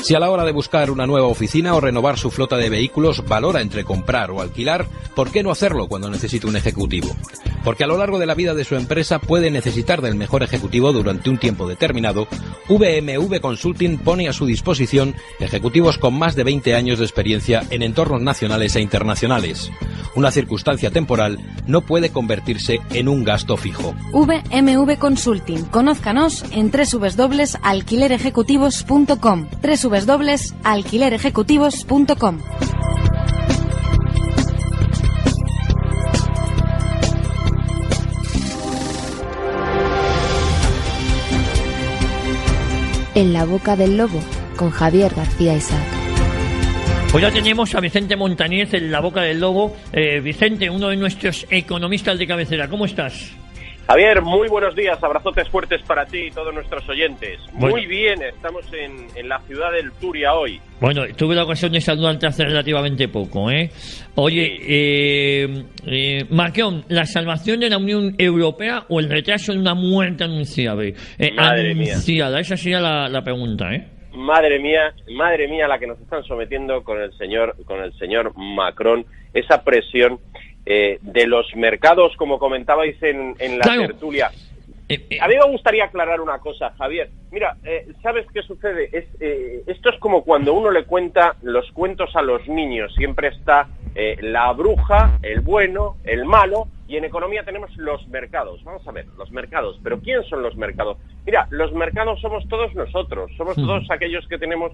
Si a la hora de buscar una nueva oficina o renovar su flota de vehículos valora entre comprar o alquilar, ¿por qué no hacerlo cuando necesita un ejecutivo? Porque a lo largo de la vida de su empresa puede necesitar del mejor ejecutivo durante un tiempo determinado. VMV Consulting pone a su disposición ejecutivos con más de 20 años de experiencia en entornos nacionales e internacionales. Una circunstancia temporal no puede convertirse en un gasto fijo. VMV Consulting. Conózcanos en www.alquilerejecutivos.com. www.alquilerejecutivos.com. En la boca del lobo, con Javier García Isaac. Pues ya tenemos a Vicente Montañez en la boca del lobo. Vicente, uno de nuestros economistas de cabecera. ¿Cómo estás? Javier, muy buenos días, abrazotes fuertes para ti y todos nuestros oyentes. Bueno. Muy bien, estamos en la ciudad del Turia hoy. Bueno, tuve la ocasión de saludarte hace relativamente poco, ¿eh? Oye, Macron, ¿la salvación de la Unión Europea o el retraso de una muerte anunciada? Madre mía. Esa sería la pregunta, ¿eh? Madre mía, la que nos están sometiendo con el señor Macron, esa presión de los mercados, como comentabais en la tertulia. A mí me gustaría aclarar una cosa, Javier. Mira, ¿sabes qué sucede? Esto es como cuando uno le cuenta los cuentos a los niños. Siempre está la bruja, el bueno, el malo, y en economía tenemos los mercados. Vamos a ver, los mercados. ¿Pero quién son los mercados? Mira, los mercados somos todos nosotros. Somos todos aquellos que tenemos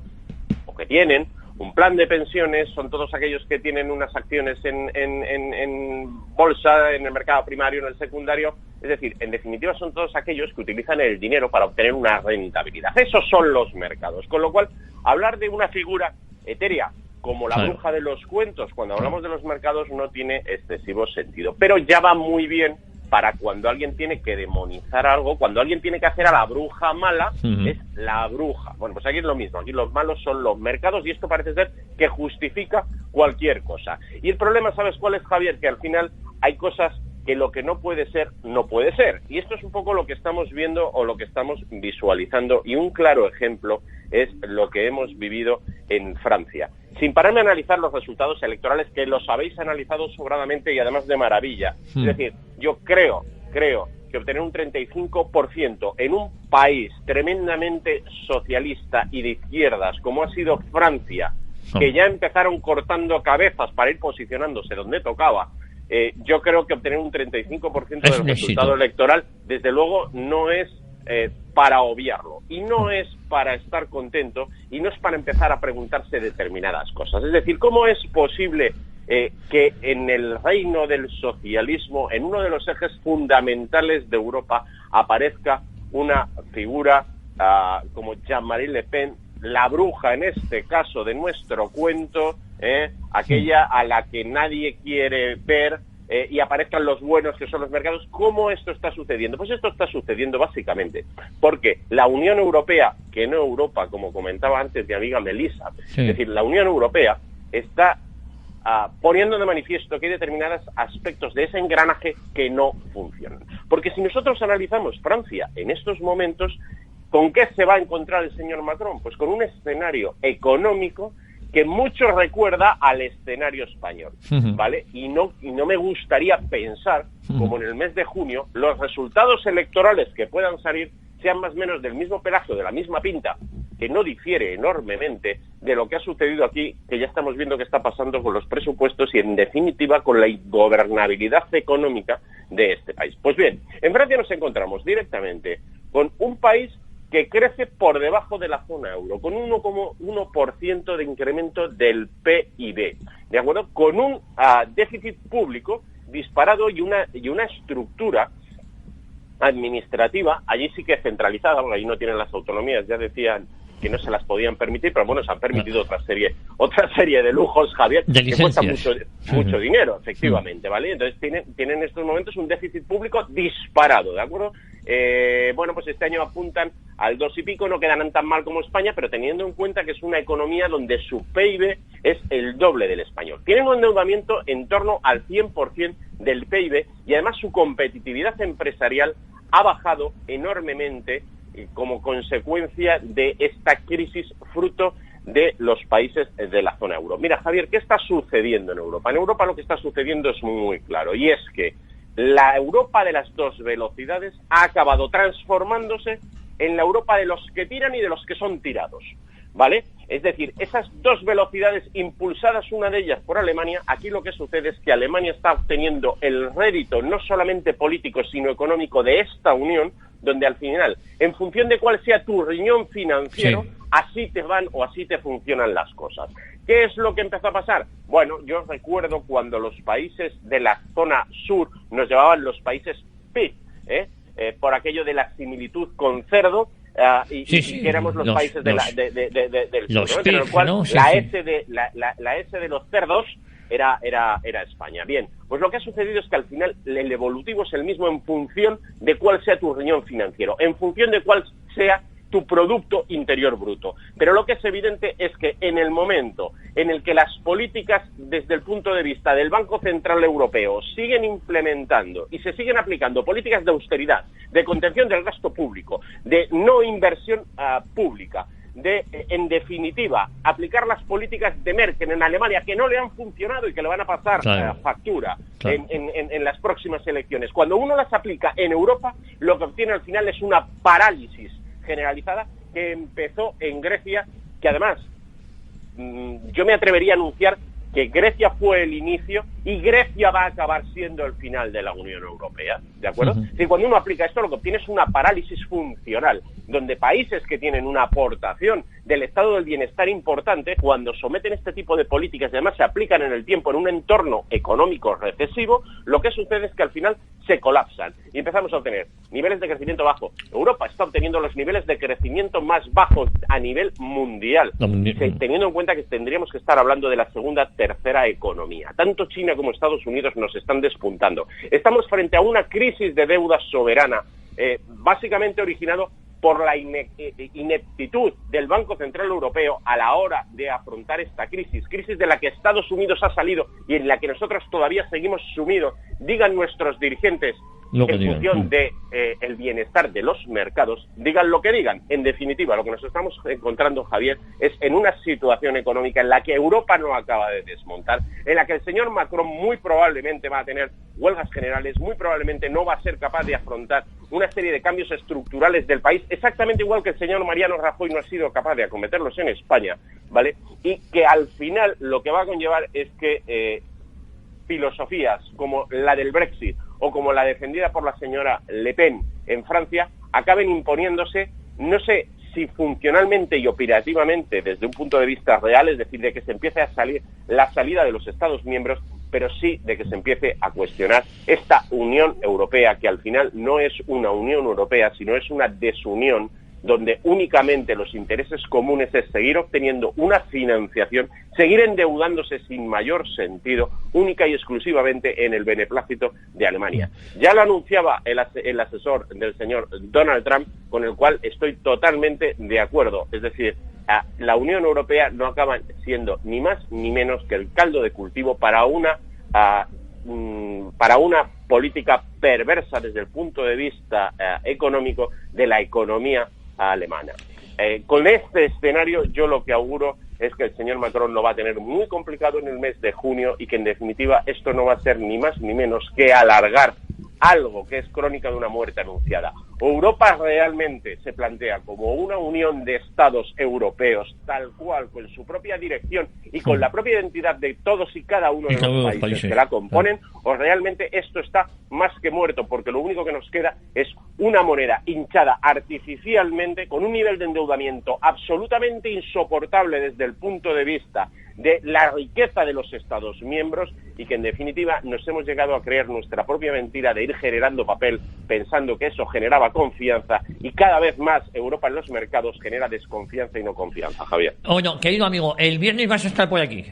o que tienen un plan de pensiones, son todos aquellos que tienen unas acciones en bolsa, en el mercado primario, en el secundario. Es decir, en definitiva son todos aquellos que utilizan el dinero para obtener una rentabilidad. Esos son los mercados. Con lo cual, hablar de una figura etérea como la bruja de los cuentos, cuando hablamos de los mercados, no tiene excesivo sentido. Pero ya va muy bien para cuando alguien tiene que demonizar algo, cuando alguien tiene que hacer a la bruja mala, es la bruja. Bueno, pues aquí es lo mismo, aquí los malos son los mercados y esto parece ser que justifica cualquier cosa. Y el problema, ¿sabes cuál es, Javier? Que al final hay cosas que lo que no puede ser, no puede ser. Y esto es un poco lo que estamos viendo o lo que estamos visualizando. Y un claro ejemplo es lo que hemos vivido en Francia. Sin pararme a analizar los resultados electorales, que los habéis analizado sobradamente y además de maravilla. Es decir, yo creo que obtener un 35% en un país tremendamente socialista y de izquierdas, como ha sido Francia, que ya empezaron cortando cabezas para ir posicionándose donde tocaba, yo creo que obtener un 35% del resultado electoral, desde luego, no es para obviarlo, y no es para estar contento, y no es para empezar a preguntarse determinadas cosas. Es decir, ¿cómo es posible que en el reino del socialismo, en uno de los ejes fundamentales de Europa, aparezca una figura como Jean-Marie Le Pen, la bruja en este caso de nuestro cuento, aquella a la que nadie quiere ver, y aparezcan los buenos, que son los mercados? ¿Cómo esto está sucediendo? Pues esto está sucediendo básicamente porque la Unión Europea, que no Europa, como comentaba antes mi amiga Melissa, es decir, la Unión Europea está poniendo de manifiesto que hay determinados aspectos de ese engranaje que no funcionan. Porque si nosotros analizamos Francia en estos momentos, ¿con qué se va a encontrar el señor Macron? Pues con un escenario económico que mucho recuerda al escenario español, ¿vale? Y no me gustaría pensar, como en el mes de junio, los resultados electorales que puedan salir sean más o menos del mismo pelaje, de la misma pinta, que no difiere enormemente de lo que ha sucedido aquí, que ya estamos viendo que está pasando con los presupuestos y, en definitiva, con la ingobernabilidad económica de este país. Pues bien, en Francia nos encontramos directamente con un país que crece por debajo de la zona euro, con un 1,1% de incremento del PIB, ¿de acuerdo? Con un déficit público disparado y una estructura administrativa, allí sí que centralizada, porque allí no tienen las autonomías, ya decían que no se las podían permitir, pero bueno, se han permitido otra serie de lujos, Javier, que cuesta mucho dinero, efectivamente, ¿vale? Entonces tienen en estos momentos un déficit público disparado, ¿de acuerdo? Bueno, pues este año apuntan al 2 y pico, no quedan tan mal como España, pero teniendo en cuenta que es una economía donde su PIB es el doble del español. Tienen un endeudamiento en torno al 100% del PIB y además su competitividad empresarial ha bajado enormemente como consecuencia de esta crisis fruto de los países de la zona euro. Mira, Javier, ¿qué está sucediendo en Europa? En Europa lo que está sucediendo es muy claro, y es que la Europa de las dos velocidades ha acabado transformándose en la Europa de los que tiran y de los que son tirados, ¿vale? Es decir, esas dos velocidades impulsadas, una de ellas por Alemania, aquí lo que sucede es que Alemania está obteniendo el rédito no solamente político, sino económico de esta unión, donde al final, en función de cuál sea tu riñón financiero, así te van o así te funcionan las cosas. ¿Qué es lo que empezó a pasar? Bueno, yo recuerdo cuando los países de la zona sur nos llamaban los países PIG, por aquello de la similitud con cerdo, y éramos los países del sur, ¿no? En el cual la S de los cerdos era España. Bien, pues lo que ha sucedido es que al final el evolutivo es el mismo en función de cuál sea tu riñón financiero, en función de cuál sea tu Producto Interior Bruto. Pero lo que es evidente es que en el momento en el que las políticas desde el punto de vista del Banco Central Europeo siguen implementando y se siguen aplicando políticas de austeridad, de contención del gasto público, de no inversión pública, de, en definitiva, aplicar las políticas de Merkel en Alemania que no le han funcionado y que le van a pasar factura en las próximas elecciones. Cuando uno las aplica en Europa, lo que obtiene al final es una parálisis generalizada que empezó en Grecia, que además yo me atrevería a anunciar que Grecia fue el inicio y Grecia va a acabar siendo el final de la Unión Europea, ¿de acuerdo? Si cuando uno aplica esto, lo que obtiene es una parálisis funcional, donde países que tienen una aportación del estado del bienestar importante, cuando someten este tipo de políticas y además se aplican en el tiempo en un entorno económico recesivo, lo que sucede es que al final se colapsan y empezamos a obtener niveles de crecimiento bajo. Europa está obteniendo los niveles de crecimiento más bajos a nivel mundial, teniendo en cuenta que tendríamos que estar hablando de la segunda, tercera economía. Tanto China como Estados Unidos nos están despuntando. Estamos frente a una crisis de deuda soberana, básicamente originado por la ineptitud del Banco Central Europeo a la hora de afrontar esta crisis de la que Estados Unidos ha salido y en la que nosotros todavía seguimos sumidos, digan nuestros dirigentes, en función de el bienestar de los mercados, digan lo que digan. En definitiva, lo que nos estamos encontrando, Javier, es en una situación económica en la que Europa no acaba de desmontar, en la que el señor Macron muy probablemente va a tener huelgas generales, muy probablemente no va a ser capaz de afrontar una serie de cambios estructurales del país, exactamente igual que el señor Mariano Rajoy no ha sido capaz de acometerlos en España, ¿vale? Y que al final lo que va a conllevar es que filosofías como la del Brexit o como la defendida por la señora Le Pen en Francia acaben imponiéndose, no sé si funcionalmente y operativamente desde un punto de vista real, es decir, de que se empiece a salir la salida de los Estados miembros, pero sí de que se empiece a cuestionar esta Unión Europea, que al final no es una Unión Europea, sino es una desunión, donde únicamente los intereses comunes es seguir obteniendo una financiación, seguir endeudándose sin mayor sentido, única y exclusivamente en el beneplácito de Alemania. Ya lo anunciaba el asesor del señor Donald Trump, con el cual estoy totalmente de acuerdo. Es decir, la Unión Europea no acaba siendo ni más ni menos que el caldo de cultivo para una política perversa desde el punto de vista económico de la economía alemana. Con este escenario yo lo que auguro es que el señor Macron lo va a tener muy complicado en el mes de junio y que en definitiva esto no va a ser ni más ni menos que alargar algo que es crónica de una muerte anunciada. Europa realmente se plantea como una unión de estados europeos, tal cual, con su propia dirección y con la propia identidad de todos y cada uno de los países que la componen, o realmente esto está más que muerto, porque lo único que nos queda es una moneda hinchada artificialmente, con un nivel de endeudamiento absolutamente insoportable desde el punto de vista de la riqueza de los Estados miembros, y que en definitiva nos hemos llegado a creer nuestra propia mentira de ir generando papel pensando que eso generaba confianza, y cada vez más Europa en los mercados genera desconfianza y no confianza, Javier. Bueno, querido amigo, el viernes vas a estar por aquí.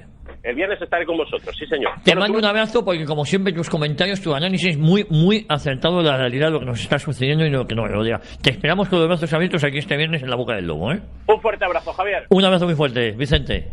El viernes estaré con vosotros, sí señor. Te mando un abrazo porque como siempre tus comentarios, tu análisis muy acertado de la realidad de lo que nos está sucediendo y de lo que nos rodea. Te esperamos con los brazos abiertos aquí este viernes en La Boca del Lobo, ¿eh? Un fuerte abrazo, Javier. Un abrazo muy fuerte, Vicente.